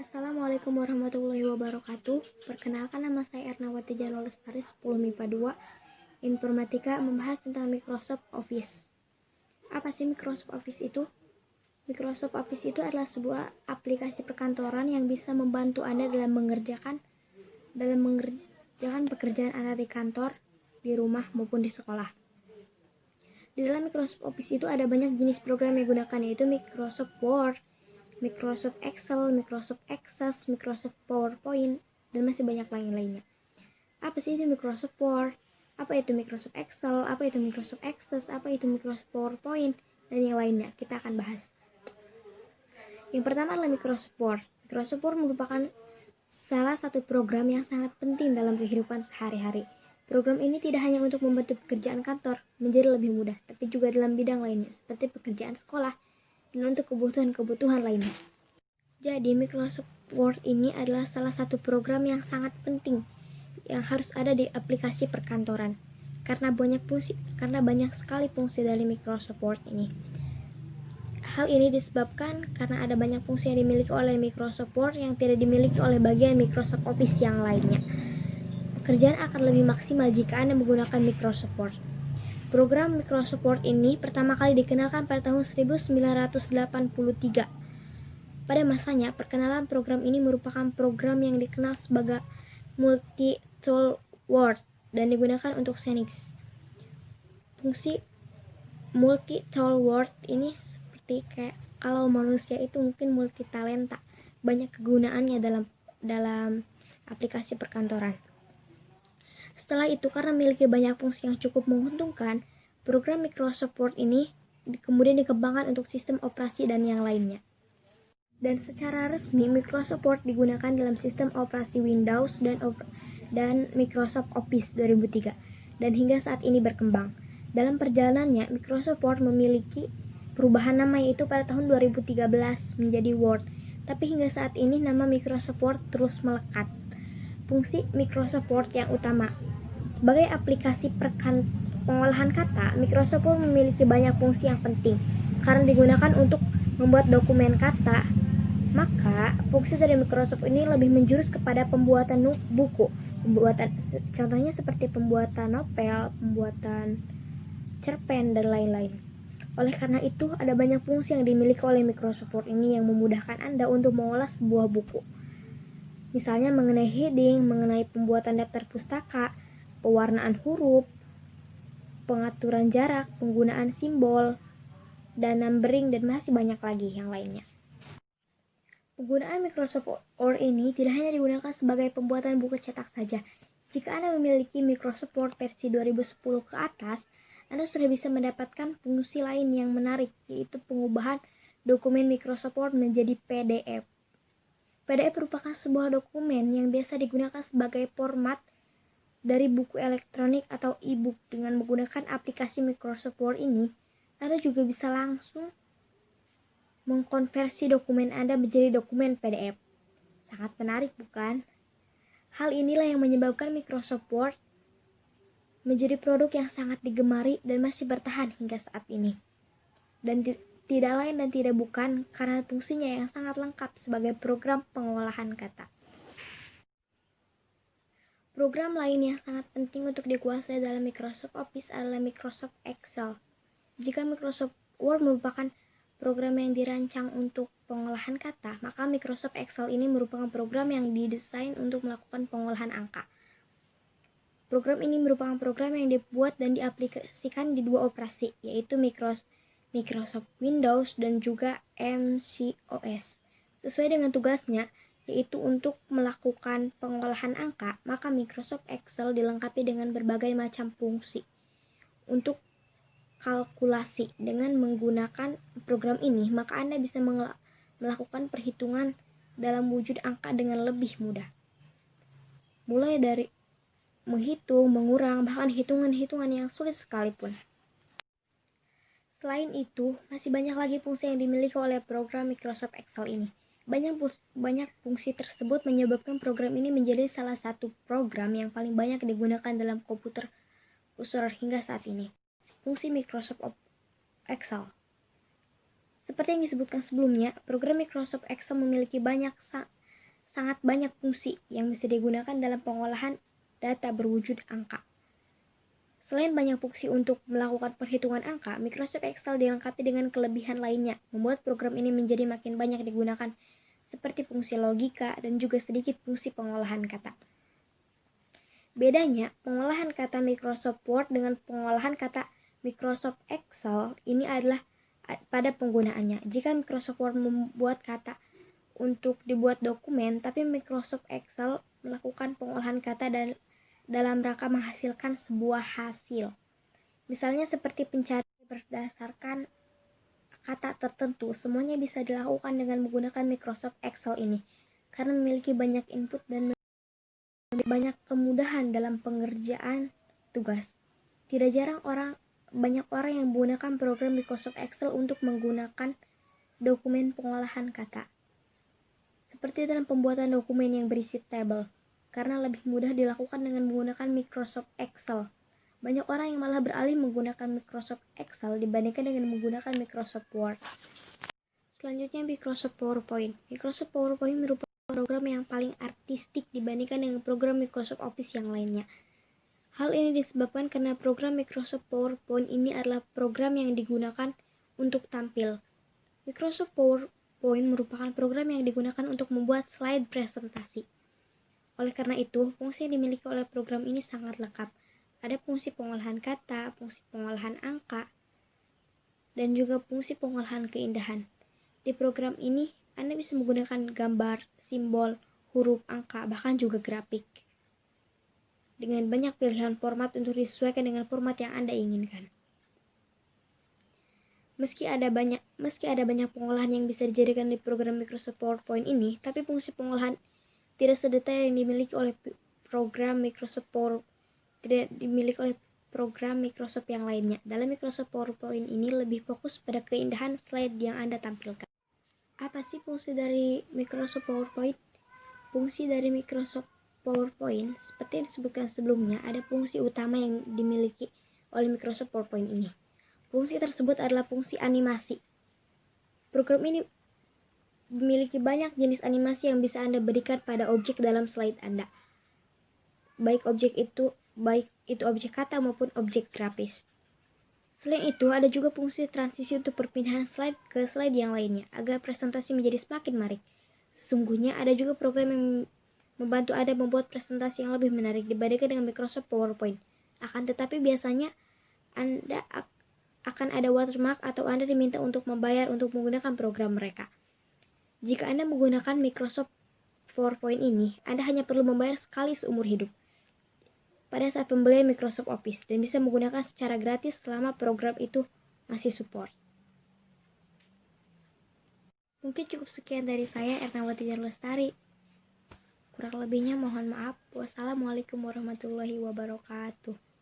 Assalamualaikum warahmatullahi wabarakatuh. Perkenalkan, nama saya Ernawati Jano Lestari, 10 MIPA 2. Informatika membahas tentang Microsoft Office. Apa sih Microsoft Office itu? Microsoft Office itu adalah sebuah aplikasi perkantoran yang bisa membantu Anda dalam mengerjakan pekerjaan Anda di kantor, di rumah maupun di sekolah. Di dalam Microsoft Office itu ada banyak jenis program yang digunakan, yaitu Microsoft Word, Microsoft Excel, Microsoft Access, Microsoft PowerPoint, dan masih banyak lainnya. Apa sih itu Microsoft Word? Apa itu Microsoft Excel? Apa itu Microsoft Access? Apa itu Microsoft PowerPoint? Dan yang lainnya, kita akan bahas. Yang pertama adalah Microsoft Word. Microsoft Word merupakan salah satu program yang sangat penting dalam kehidupan sehari-hari. Program ini tidak hanya untuk membantu pekerjaan kantor menjadi lebih mudah, tapi juga dalam bidang lainnya, seperti pekerjaan sekolah, dan untuk kebutuhan-kebutuhan lainnya. Jadi, Microsoft Word ini adalah salah satu program yang sangat penting yang harus ada di aplikasi perkantoran. Karena banyak sekali fungsi dari Microsoft Word ini. Hal ini disebabkan karena ada banyak fungsi yang dimiliki oleh Microsoft Word yang tidak dimiliki oleh bagian Microsoft Office yang lainnya. Pekerjaan akan lebih maksimal jika Anda menggunakan Microsoft Word. Program Microsoft Word ini pertama kali dikenalkan pada tahun 1983. Pada masanya, perkenalan program ini merupakan program yang dikenal sebagai multi-tool Word dan digunakan untuk Xenix. Fungsi multi-tool Word ini seperti kayak kalau manusia itu mungkin multi talenta, banyak kegunaannya dalam aplikasi perkantoran. Setelah itu, karena memiliki banyak fungsi yang cukup menguntungkan, program Microsoft Word ini kemudian dikembangkan untuk sistem operasi dan yang lainnya. Dan secara resmi, Microsoft Word digunakan dalam sistem operasi Windows dan Microsoft Office 2003, dan hingga saat ini berkembang. Dalam perjalanannya, Microsoft Word memiliki perubahan nama, yaitu pada tahun 2013 menjadi Word, tapi hingga saat ini nama Microsoft Word terus melekat. Fungsi Microsoft Word yang utama. Sebagai aplikasi pengolahan kata, Microsoft Word memiliki banyak fungsi yang penting karena digunakan untuk membuat dokumen kata. Maka, fungsi dari Microsoft ini lebih menjurus kepada pembuatan buku, contohnya seperti pembuatan novel, pembuatan cerpen, dan lain-lain. Oleh karena itu, ada banyak fungsi yang dimiliki oleh Microsoft Word ini yang memudahkan Anda untuk mengolah sebuah buku. Misalnya mengenai heading, mengenai pembuatan daftar pustaka, pewarnaan huruf, pengaturan jarak, penggunaan simbol, dan numbering, dan masih banyak lagi yang lainnya. Penggunaan Microsoft Word ini tidak hanya digunakan sebagai pembuatan buku cetak saja. Jika Anda memiliki Microsoft Word versi 2010 ke atas, Anda sudah bisa mendapatkan fungsi lain yang menarik, yaitu pengubahan dokumen Microsoft Word menjadi PDF. PDF merupakan sebuah dokumen yang biasa digunakan sebagai format dari buku elektronik atau e-book. Dengan menggunakan aplikasi Microsoft Word ini, Anda juga bisa langsung mengkonversi dokumen Anda menjadi dokumen PDF. Sangat menarik, bukan? Hal inilah yang menyebabkan Microsoft Word menjadi produk yang sangat digemari dan masih bertahan hingga saat ini. Dan tidak lain dan tidak bukan karena fungsinya yang sangat lengkap sebagai program pengolahan kata. Program lain yang sangat penting untuk dikuasai dalam Microsoft Office adalah Microsoft Excel. Jika Microsoft Word merupakan program yang dirancang untuk pengolahan kata, maka Microsoft Excel ini merupakan program yang didesain untuk melakukan pengolahan angka. Program ini merupakan program yang dibuat dan diaplikasikan di dua operasi, yaitu Microsoft Windows dan juga macOS. Sesuai dengan tugasnya, yaitu untuk melakukan pengolahan angka, maka Microsoft Excel dilengkapi dengan berbagai macam fungsi. Untuk kalkulasi, dengan menggunakan program ini, maka Anda bisa melakukan perhitungan dalam wujud angka dengan lebih mudah. Mulai dari menghitung, mengurang, bahkan hitungan-hitungan yang sulit sekalipun. Selain itu, masih banyak lagi fungsi yang dimiliki oleh program Microsoft Excel ini. Banyak fungsi tersebut menyebabkan program ini menjadi salah satu program yang paling banyak digunakan dalam komputer user hingga saat ini. Fungsi Microsoft Excel. Seperti yang disebutkan sebelumnya, program Microsoft Excel memiliki banyak sangat banyak fungsi yang bisa digunakan dalam pengolahan data berwujud angka. Selain banyak fungsi untuk melakukan perhitungan angka, Microsoft Excel dilengkapi dengan kelebihan lainnya, membuat program ini menjadi makin banyak digunakan, seperti fungsi logika dan juga sedikit fungsi pengolahan kata. Bedanya, pengolahan kata Microsoft Word dengan pengolahan kata Microsoft Excel ini adalah pada penggunaannya. Jika Microsoft Word membuat kata untuk dibuat dokumen, tapi Microsoft Excel melakukan pengolahan kata dan dalam rangka menghasilkan sebuah hasil. Misalnya seperti pencarian berdasarkan kata tertentu, semuanya bisa dilakukan dengan menggunakan Microsoft Excel ini, karena memiliki banyak input dan banyak kemudahan dalam pengerjaan tugas. Tidak jarang banyak orang yang menggunakan program Microsoft Excel untuk menggunakan dokumen pengolahan kata. Seperti dalam pembuatan dokumen yang berisi tabel, karena lebih mudah dilakukan dengan menggunakan Microsoft Excel. Banyak orang yang malah beralih menggunakan Microsoft Excel dibandingkan dengan menggunakan Microsoft Word. Selanjutnya Microsoft PowerPoint. Microsoft PowerPoint merupakan program yang paling artistik dibandingkan dengan program Microsoft Office yang lainnya. Hal ini disebabkan karena program Microsoft PowerPoint ini adalah program yang digunakan untuk tampil. Microsoft PowerPoint merupakan program yang digunakan untuk membuat slide presentasi. Oleh karena itu, fungsi yang dimiliki oleh program ini sangat lengkap. Ada fungsi pengolahan kata, fungsi pengolahan angka, dan juga fungsi pengolahan keindahan. Di program ini, Anda bisa menggunakan gambar, simbol, huruf, angka, bahkan juga grafik. Dengan banyak pilihan format untuk disesuaikan dengan format yang Anda inginkan. Meski ada banyak pengolahan yang bisa dijadikan di program Microsoft PowerPoint ini, tapi fungsi pengolahan tidak sedetail yang dimiliki oleh program Microsoft yang lainnya. Dalam Microsoft PowerPoint ini lebih fokus pada keindahan slide yang Anda tampilkan. Apa sih fungsi dari Microsoft PowerPoint? Fungsi dari Microsoft PowerPoint, seperti yang disebutkan sebelumnya, ada fungsi utama yang dimiliki oleh Microsoft PowerPoint ini. Fungsi tersebut adalah fungsi animasi. Program ini memiliki banyak jenis animasi yang bisa Anda berikan pada objek dalam slide Anda. Baik itu objek kata maupun objek grafis. Selain itu, ada juga fungsi transisi untuk perpindahan slide ke slide yang lainnya, agar presentasi menjadi semakin menarik. Sesungguhnya, ada juga program yang membantu Anda membuat presentasi yang lebih menarik dibandingkan dengan Microsoft PowerPoint. Akan tetapi biasanya Anda akan ada watermark atau Anda diminta untuk membayar untuk menggunakan program mereka. Jika Anda menggunakan Microsoft PowerPoint ini, Anda hanya perlu membayar sekali seumur hidup pada saat pembelian Microsoft Office dan bisa menggunakan secara gratis selama program itu masih support. Mungkin cukup sekian dari saya, Ernawati Lestari. Kurang lebihnya mohon maaf. Wassalamualaikum warahmatullahi wabarakatuh.